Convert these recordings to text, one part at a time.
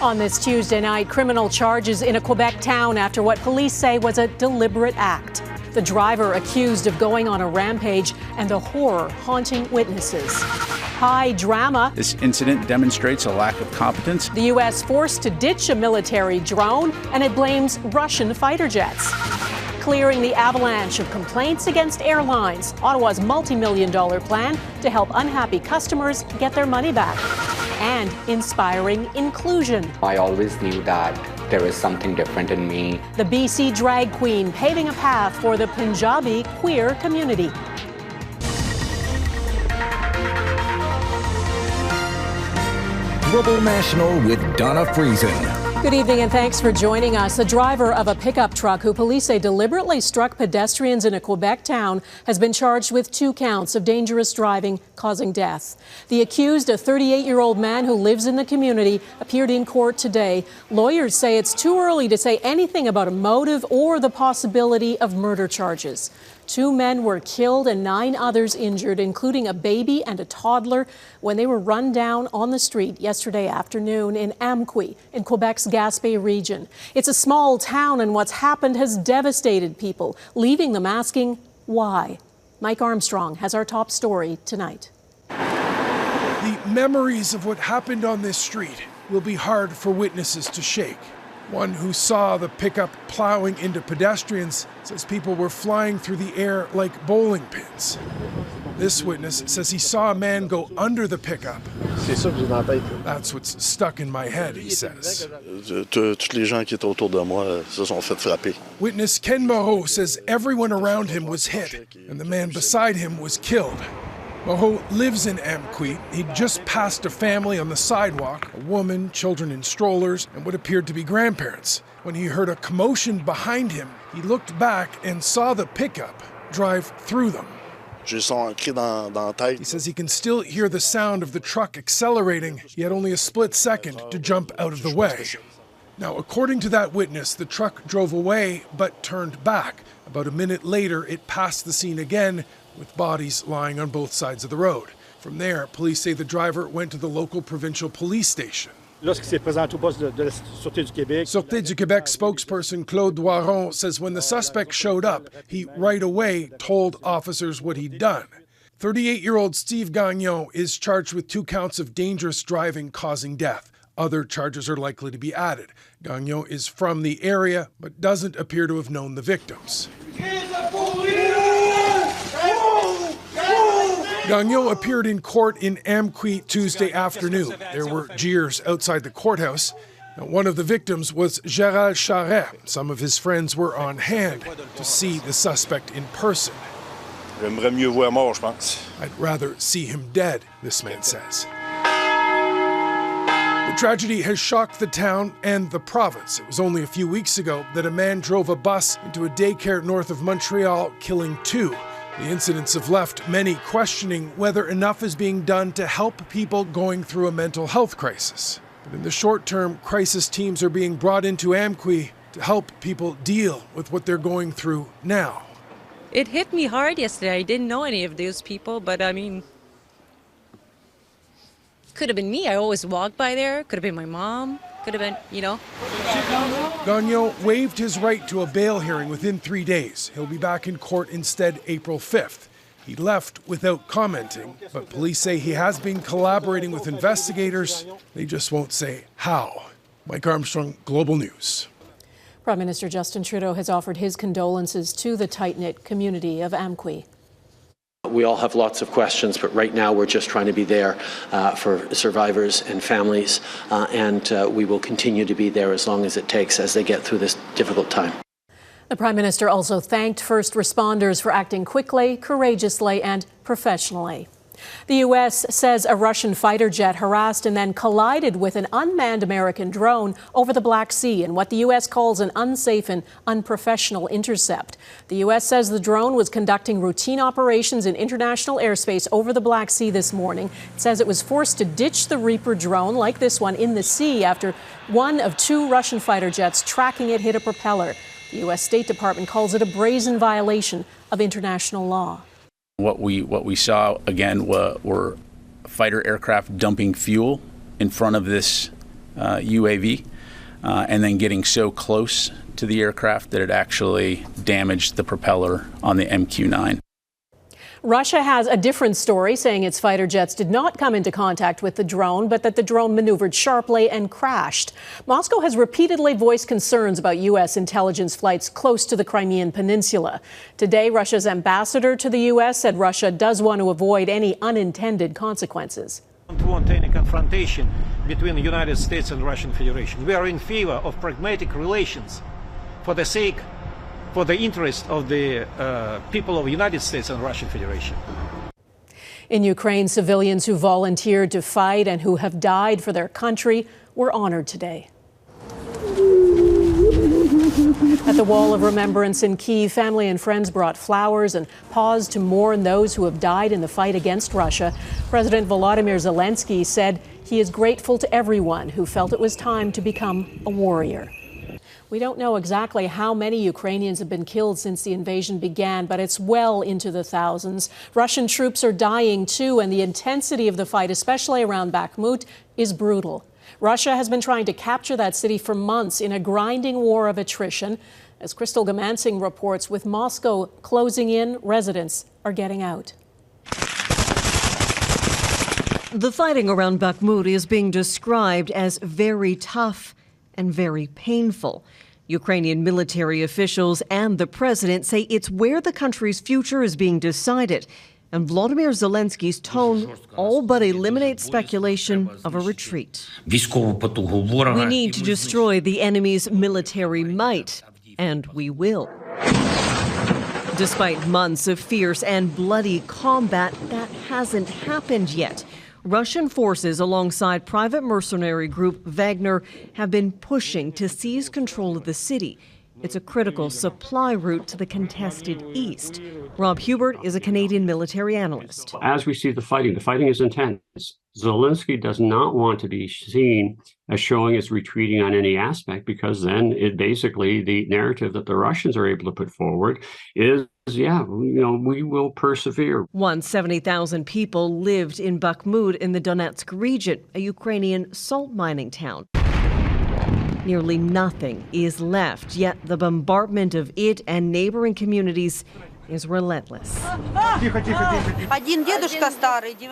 On this Tuesday night, criminal charges in a Quebec town after what police say was a deliberate act. The driver accused of going on a rampage and the horror haunting witnesses. High drama. This incident demonstrates a lack of competence. The U.S. forced to ditch a military drone, and it blames Russian fighter jets. Clearing the avalanche of complaints against airlines. Ottawa's multi-million-dollar plan to help unhappy customers get their money back. And inspiring inclusion. I always knew that there is something different in me. The BC drag queen paving a path for the Punjabi queer community. Global National with Donna Friesen. Good evening and thanks for joining us. A driver of a pickup truck who police say deliberately struck pedestrians in a Quebec town has been charged with 2 counts of dangerous driving causing death. The accused, a 38-year-old man who lives in the community, appeared in court today. Lawyers say it's too early to say anything about a motive or the possibility of murder charges. 2 men were killed and 9 others injured, including a baby and a toddler, when they were run down on the street yesterday afternoon in Amqui, in Quebec's Gaspé region. It's a small town, and what's happened has devastated people, leaving them asking why. Mike Armstrong has our top story tonight. The memories of what happened on this street will be hard for witnesses to shake. One who saw the pickup plowing into pedestrians says people were flying through the air like bowling pins. This witness says he saw a man go under the pickup. That's what's stuck in my head, he says. Witness Ken Moreau says everyone around him was hit and the man beside him was killed. Moreau lives in Amqui. He'd just passed a family on the sidewalk, a woman, children in strollers, and what appeared to be grandparents. When he heard a commotion behind him, he looked back and saw the pickup drive through them. He says he can still hear the sound of the truck accelerating. He had only a split second to jump out of the way. Now, according to that witness, the truck drove away but turned back. About a minute later, it passed the scene again, with bodies lying on both sides of the road. From there, police say the driver went to the local provincial police station. Sûreté du Québec spokesperson Claude Doiron says when the suspect showed up, he right away told officers what he'd done. 38-year-old Steeve Gagnon is charged with 2 counts of dangerous driving causing death. Other charges are likely to be added. Gagnon is from the area, but doesn't appear to have known the victims. Gagnon appeared in court in Amqui Tuesday afternoon. There were jeers outside the courthouse. Now, one of the victims was Gérald Charret. Some of his friends were on hand to see the suspect in person. I'd rather see him dead, this man says. The tragedy has shocked the town and the province. It was only a few weeks ago that a man drove a bus into a daycare north of Montreal, killing 2. The incidents have left many questioning whether enough is being done to help people going through a mental health crisis. But in the short term, crisis teams are being brought into Amqui to help people deal with what they're going through now. It hit me hard yesterday. I didn't know any of those people, but I mean, could have been me. I always walk by there. Could have been my mom. Could have been, you know. Gagnon waived his right to a bail hearing within 3 days. He'll be back in court instead April 5th. He left without commenting, but police say he has been collaborating with investigators. They just won't say how. Mike Armstrong, Global News. Prime Minister Justin Trudeau has offered his condolences to the tight-knit community of Amqui. We all have lots of questions, but right now we're just trying to be there for survivors and families, and we will continue to be there as long as it takes as they get through this difficult time. The Prime Minister also thanked first responders for acting quickly, courageously, and professionally. The U.S. says a Russian fighter jet harassed and then collided with an unmanned American drone over the Black Sea in what the U.S. calls an unsafe and unprofessional intercept. The U.S. says the drone was conducting routine operations in international airspace over the Black Sea this morning. It says it was forced to ditch the Reaper drone, like this one, in the sea after one of 2 Russian fighter jets tracking it hit a propeller. The U.S. State Department calls it a brazen violation of international law. What we saw, again, were fighter aircraft dumping fuel in front of this UAV, and then getting so close to the aircraft that it actually damaged the propeller on the MQ-9. Russia has a different story, saying its fighter jets did not come into contact with the drone, but that the drone maneuvered sharply and crashed. Moscow has repeatedly voiced concerns about U.S. intelligence flights close to the Crimean Peninsula. Today, Russia's ambassador to the U.S. said Russia does want to avoid any unintended consequences. We don't want any confrontation between the United States and the Russian Federation. We are in favor of pragmatic relations for the interest of the people of the United States and Russian Federation. In Ukraine, civilians who volunteered to fight and who have died for their country were honored today. At the Wall of Remembrance in Kyiv, family and friends brought flowers and paused to mourn those who have died in the fight against Russia. President Volodymyr Zelensky said he is grateful to everyone who felt it was time to become a warrior. We don't know exactly how many Ukrainians have been killed since the invasion began, but it's well into the thousands. Russian troops are dying too, and the intensity of the fight, especially around Bakhmut, is brutal. Russia has been trying to capture that city for months in a grinding war of attrition. As Crystal Gamansing reports, with Moscow closing in, residents are getting out. The fighting around Bakhmut is being described as very tough and very painful. Ukrainian military officials and the president say it's where the country's future is being decided. And Volodymyr Zelensky's tone all but eliminates speculation of a retreat. We need to destroy the enemy's military might, and we will. Despite months of fierce and bloody combat, that hasn't happened yet. Russian forces alongside private mercenary group Wagner have been pushing to seize control of the city. It's a critical supply route to the contested east. Rob Hubert is a Canadian military analyst. As we see the fighting is intense. Zelensky does not want to be seen as showing as retreating on any aspect, because then it basically, the narrative that the Russians are able to put forward is, we will persevere. Once 70,000 people lived in Bakhmut in the Donetsk region, a Ukrainian salt mining town. Nearly nothing is left, yet the bombardment of it and neighboring communities is relentless.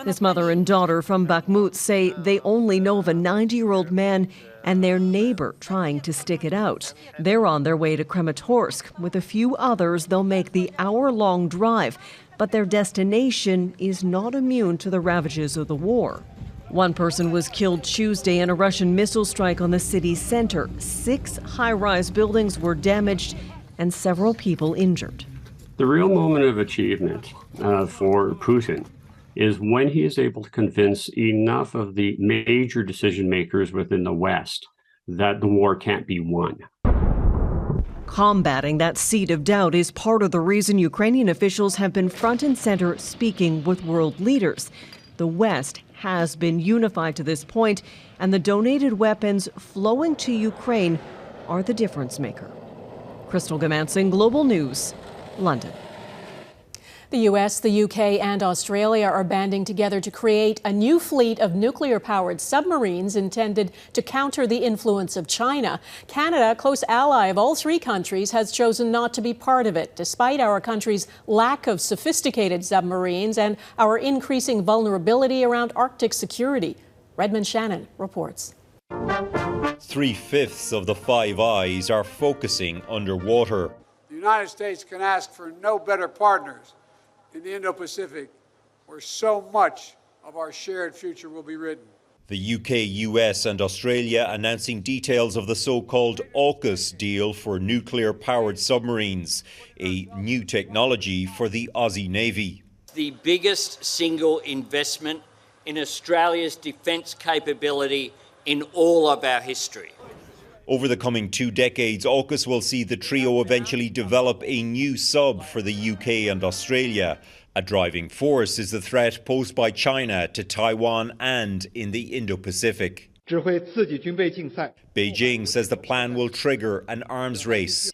This mother and daughter from Bakhmut say they only know of a 90-year-old man and their neighbor trying to stick it out. They're on their way to Kramatorsk. With a few others, they'll make the hour-long drive, but their destination is not immune to the ravages of the war. One person was killed Tuesday in a Russian missile strike on the city's center. 6 high-rise buildings were damaged and several people injured. The real moment of achievement for Putin is when he is able to convince enough of the major decision makers within the West that the war can't be won. Combating that seed of doubt is part of the reason Ukrainian officials have been front and center speaking with world leaders. The West has been unified to this point, and the donated weapons flowing to Ukraine are the difference maker. Crystal Gamansing, Global News, London. The U.S., the U.K. and Australia are banding together to create a new fleet of nuclear-powered submarines intended to counter the influence of China. Canada, a close ally of all 3 countries, has chosen not to be part of it, despite our country's lack of sophisticated submarines and our increasing vulnerability around Arctic security. Redmond Shannon reports. 3/5 of the Five Eyes are focusing underwater. The United States can ask for no better partners in the Indo-Pacific, where so much of our shared future will be written. The UK, US and Australia announcing details of the so-called AUKUS deal for nuclear-powered submarines, a new technology for the Aussie Navy. The biggest single investment in Australia's defence capability in all of our history. Over the coming 2 decades, AUKUS will see the trio eventually develop a new sub for the UK and Australia. A driving force is the threat posed by China to Taiwan and in the Indo-Pacific. Beijing says the plan will trigger an arms race.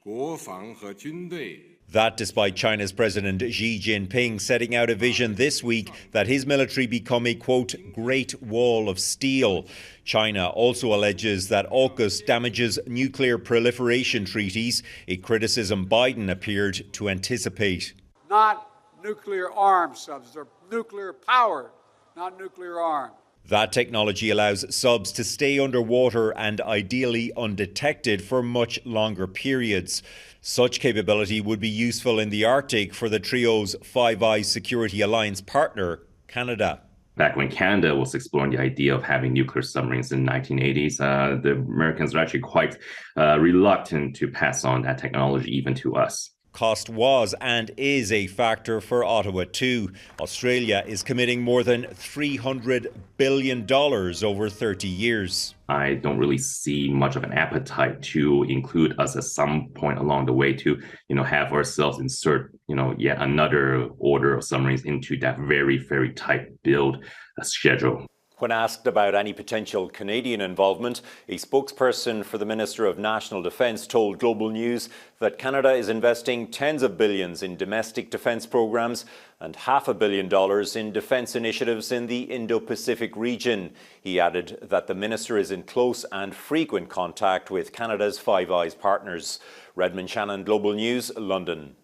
That despite China's President Xi Jinping setting out a vision this week that his military become a, quote, Great Wall of Steel. China also alleges that AUKUS damages nuclear proliferation treaties, a criticism Biden appeared to anticipate. Not nuclear armed subs, they're nuclear powered, not nuclear armed. That technology allows subs to stay underwater and ideally undetected for much longer periods. Such capability would be useful in the Arctic for the trio's Five Eyes Security Alliance partner, Canada. Back when Canada was exploring the idea of having nuclear submarines in the 1980s, the Americans were actually quite reluctant to pass on that technology even to us. Cost was and is a factor for Ottawa too. Australia is committing more than $300 billion over 30 years. I don't really see much of an appetite to include us at some point along the way to, have ourselves insert, yet another order of submarines into that very, very tight build schedule. When asked about any potential Canadian involvement, a spokesperson for the Minister of National Defence told Global News that Canada is investing tens of billions in domestic defence programs and $500 million in defence initiatives in the Indo-Pacific region. He added that the minister is in close and frequent contact with Canada's Five Eyes partners. Redmond Shannon, Global News, London.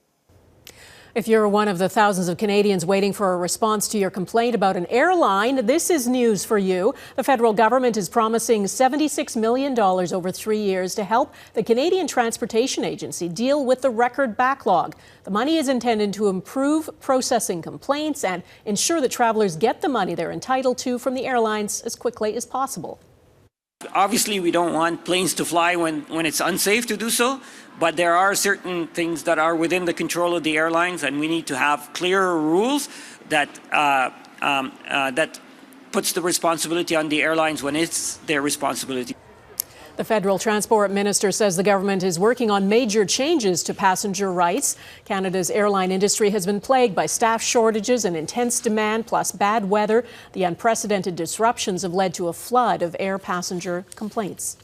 If you're one of the thousands of Canadians waiting for a response to your complaint about an airline, this is news for you. The federal government is promising $76 million over 3 years to help the Canadian Transportation Agency deal with the record backlog. The money is intended to improve processing complaints and ensure that travelers get the money they're entitled to from the airlines as quickly as possible. Obviously, we don't want planes to fly when it's unsafe to do so, but there are certain things that are within the control of the airlines, and we need to have clearer rules that puts the responsibility on the airlines when it's their responsibility. The federal transport minister says the government is working on major changes to passenger rights. Canada's airline industry has been plagued by staff shortages and intense demand, plus bad weather. The unprecedented disruptions have led to a flood of air passenger complaints.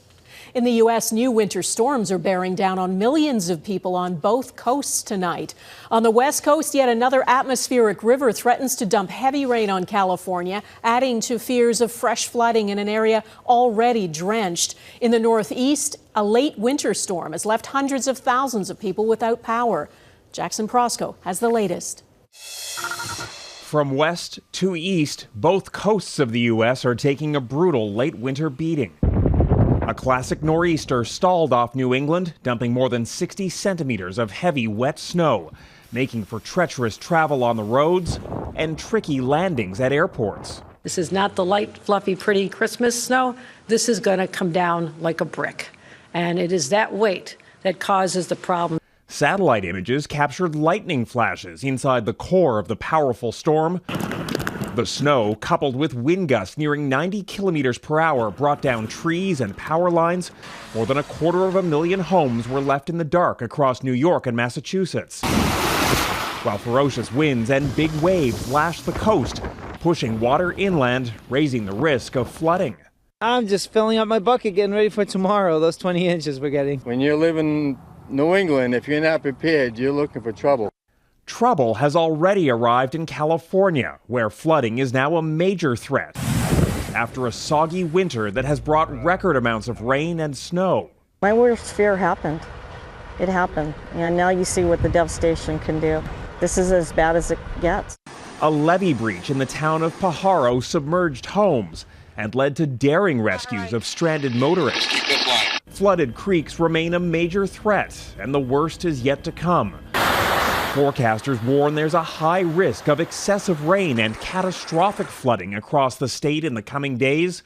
In the U.S., new winter storms are bearing down on millions of people on both coasts tonight. On the West Coast, yet another atmospheric river threatens to dump heavy rain on California, adding to fears of fresh flooding in an area already drenched. In the Northeast, a late winter storm has left hundreds of thousands of people without power. Jackson Proskow has the latest. From west to east, both coasts of the U.S. are taking a brutal late winter beating. A classic nor'easter stalled off New England, dumping more than 60 centimeters of heavy, wet snow, making for treacherous travel on the roads and tricky landings at airports. This is not the light, fluffy, pretty Christmas snow. This is going to come down like a brick. And it is that weight that causes the problem. Satellite images captured lightning flashes inside the core of the powerful storm. The snow, coupled with wind gusts nearing 90 kilometers per hour, brought down trees and power lines. More than 250,000 homes were left in the dark across New York and Massachusetts. While ferocious winds and big waves lashed the coast, pushing water inland, raising the risk of flooding. I'm just filling up my bucket, getting ready for tomorrow, those 20 inches we're getting. When you live in New England, if you're not prepared, you're looking for trouble. Trouble has already arrived in California, where flooding is now a major threat after a soggy winter that has brought record amounts of rain and snow. My worst fear happened. It happened, and now you see what the devastation can do. This is as bad as it gets. A levee breach in the town of Pajaro submerged homes and led to daring rescues of stranded motorists. Flooded creeks remain a major threat, and the worst is yet to come. Forecasters warn there's a high risk of excessive rain and catastrophic flooding across the state in the coming days.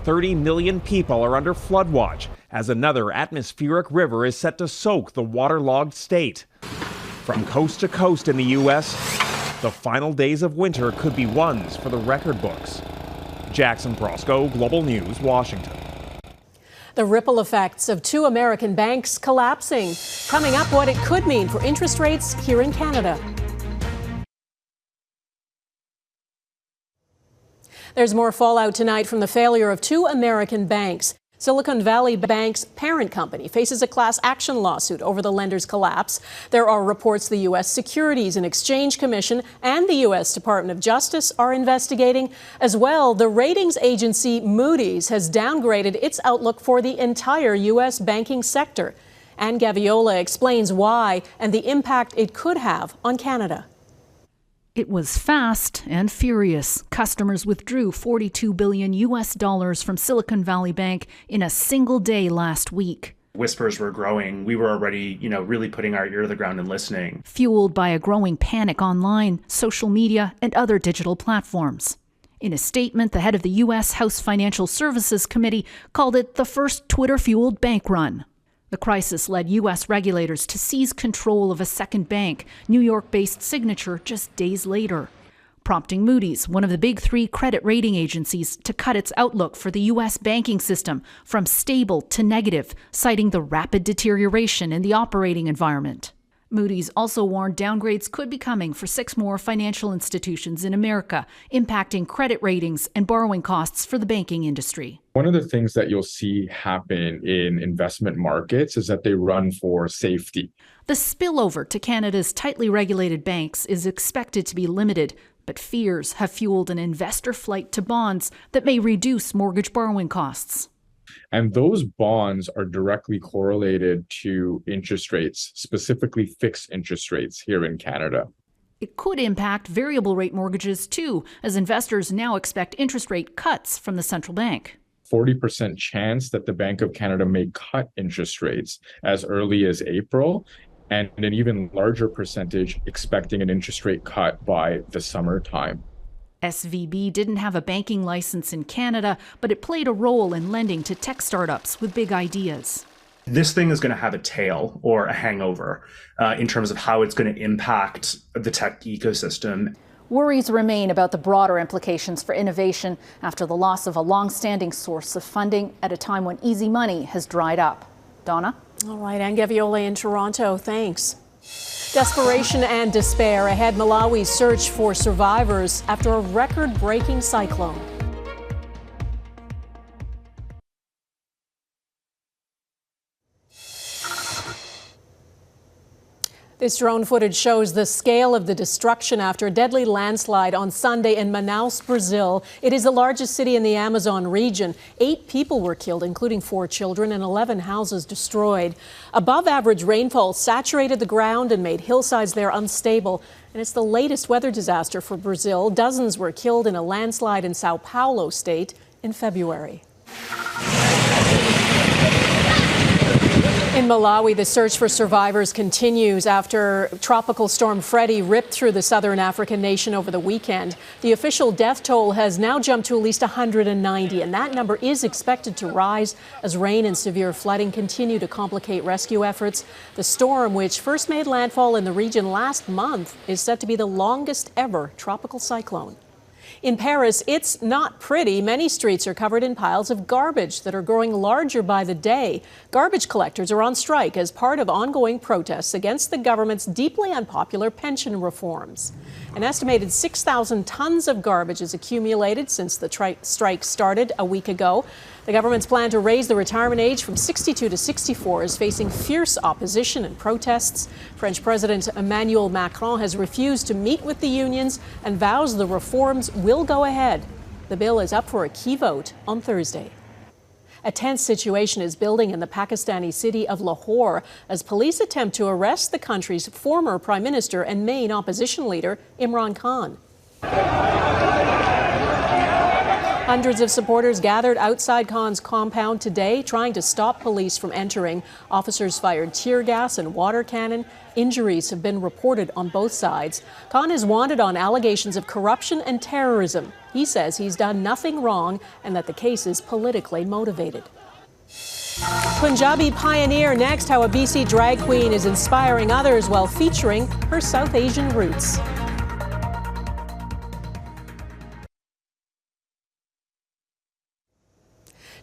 30 million people are under flood watch as another atmospheric river is set to soak the waterlogged state. From coast to coast in the U.S., the final days of winter could be ones for the record books. Jackson Proskow, Global News, Washington. The ripple effects of 2 American banks collapsing. Coming up, what it could mean for interest rates here in Canada. There's more fallout tonight from the failure of 2 American banks. Silicon Valley Bank's parent company faces a class action lawsuit over the lender's collapse. There are reports the U.S. Securities and Exchange Commission and the U.S. Department of Justice are investigating. As well, the ratings agency Moody's has downgraded its outlook for the entire U.S. banking sector. Anne Gaviola explains why and the impact it could have on Canada. It was fast and furious. Customers withdrew $42 billion from Silicon Valley Bank in a single day last week. Whispers were growing. We were already, really putting our ear to the ground and listening. Fueled by a growing panic online, social media, and other digital platforms. In a statement, the head of the U.S. House Financial Services Committee called it the first Twitter-fueled bank run. The crisis led U.S. regulators to seize control of a second bank, New York-based Signature, just days later, prompting Moody's, one of the big three credit rating agencies, to cut its outlook for the U.S. banking system from stable to negative, citing the rapid deterioration in the operating environment. Moody's also warned downgrades could be coming for 6 more financial institutions in America, impacting credit ratings and borrowing costs for the banking industry. One of the things that you'll see happen in investment markets is that they run for safety. The spillover to Canada's tightly regulated banks is expected to be limited, but fears have fueled an investor flight to bonds that may reduce mortgage borrowing costs. And those bonds are directly correlated to interest rates, specifically fixed interest rates here in Canada. It could impact variable rate mortgages too, as investors now expect interest rate cuts from the central bank. 40% chance that the Bank of Canada may cut interest rates as early as April, and an even larger percentage expecting an interest rate cut by the summertime. SVB didn't have a banking license in Canada, but it played a role in lending to tech startups with big ideas. This thing is going to have a tail or a hangover in terms of how it's going to impact the tech ecosystem. Worries remain about the broader implications for innovation after the loss of a long-standing source of funding at a time when easy money has dried up. Donna? All right, Anne Gaviola in Toronto, thanks. Desperation and despair ahead Malawi's search for survivors after a record-breaking cyclone. This drone footage shows the scale of the destruction after a deadly landslide on Sunday in Manaus, Brazil. It is the largest city in the Amazon region. 8 people were killed, including 4 children, and 11 houses destroyed. Above-average rainfall saturated the ground and made hillsides there unstable. And it's the latest weather disaster for Brazil. Dozens were killed in a landslide in Sao Paulo state in February. In Malawi, the search for survivors continues after Tropical Storm Freddie ripped through the southern African nation over the weekend. The official death toll has now jumped to at least 190, and that number is expected to rise as rain and severe flooding continue to complicate rescue efforts. The storm, which first made landfall in the region last month, is set to be the longest ever tropical cyclone. In Paris, it's not pretty. Many streets are covered in piles of garbage that are growing larger by the day. Garbage collectors are on strike as part of ongoing protests against the government's deeply unpopular pension reforms. An estimated 6,000 tons of garbage is accumulated since the strike started a week ago. The government's plan to raise the retirement age from 62 to 64 is facing fierce opposition and protests. French President Emmanuel Macron has refused to meet with the unions and vows the reforms will go ahead. The bill is up for a key vote on Thursday. A tense situation is building in the Pakistani city of Lahore as police attempt to arrest the country's former prime minister and main opposition leader, Imran Khan. Hundreds of supporters gathered outside Khan's compound today, trying to stop police from entering. Officers fired tear gas and water cannon. Injuries have been reported on both sides. Khan is wanted on allegations of corruption and terrorism. He says he's done nothing wrong and that the case is politically motivated. Punjabi pioneer next, how a BC drag queen is inspiring others while featuring her South Asian roots.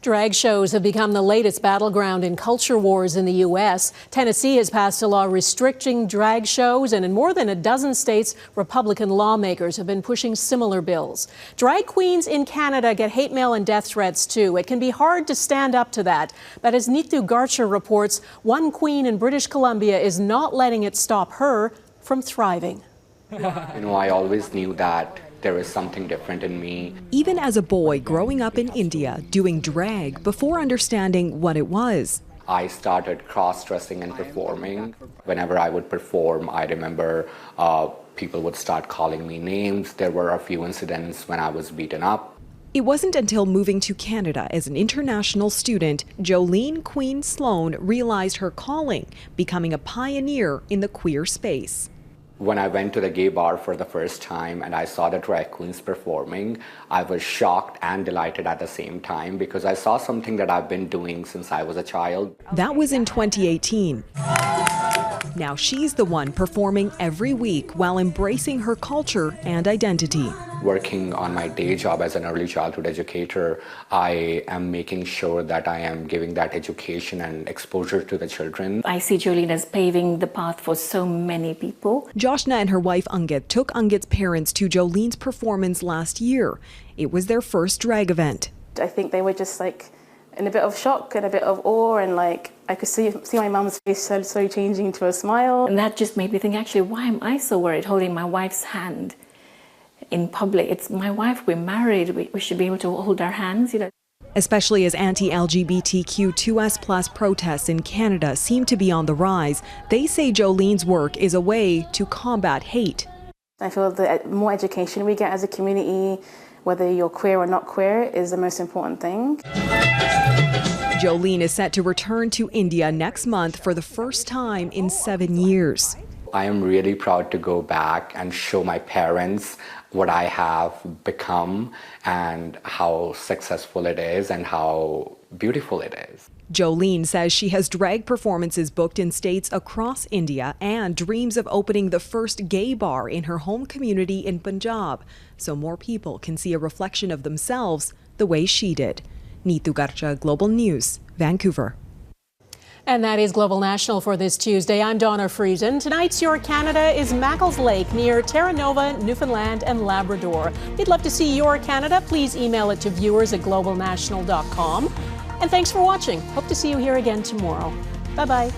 Drag shows have become the latest battleground in culture wars in the U.S. Tennessee has passed a law restricting drag shows, and in more than a dozen states, Republican lawmakers have been pushing similar bills. Drag queens in Canada get hate mail and death threats, too. It can be hard to stand up to that. But as Neetu Garcha reports, one queen in British Columbia is not letting it stop her from thriving. I always knew that there is something different in me. Even as a boy growing up in India, doing drag before understanding what it was. I started cross-dressing and performing. Whenever I would perform, I remember people would start calling me names. There were a few incidents when I was beaten up. It wasn't until moving to Canada as an international student, Jolene Queen Sloan realized her calling, becoming a pioneer in the queer space. When I went to the gay bar for the first time and I saw the drag queens performing, I was shocked and delighted at the same time because I saw something that I've been doing since I was a child. That was in 2018. Now she's the one performing every week while embracing her culture and identity. Working on my day job as an early childhood educator, I am making sure that I am giving that education and exposure to the children. I see Jolene as paving the path for so many people. Joshna and her wife Angit took Angit's parents to Jolene's performance last year. It was their first drag event. I think they were just like in a bit of shock and a bit of awe, and like I could see my mum's face slowly changing to a smile. And that just made me think, actually, why am I so worried holding my wife's hand in public? It's my wife, we're married, we should be able to hold our hands, Especially as anti-LGBTQ2S+ protests in Canada seem to be on the rise, they say Jolene's work is a way to combat hate. I feel the more education we get as a community, whether you're queer or not queer, is the most important thing. Jolene is set to return to India next month for the first time in 7 years. I am really proud to go back and show my parents what I have become and how successful it is and how beautiful it is. Jolene says she has drag performances booked in states across India and dreams of opening the first gay bar in her home community in Punjab, so more people can see a reflection of themselves the way she did. Neetu Garcha, Global News, Vancouver. And that is Global National for this Tuesday. I'm Donna Friesen. Tonight's Your Canada is Mackles Lake near Terra Nova, Newfoundland and Labrador. We'd love to see Your Canada. Please email it to viewers@globalnational.com. And thanks for watching. Hope to see you here again tomorrow. Bye-bye.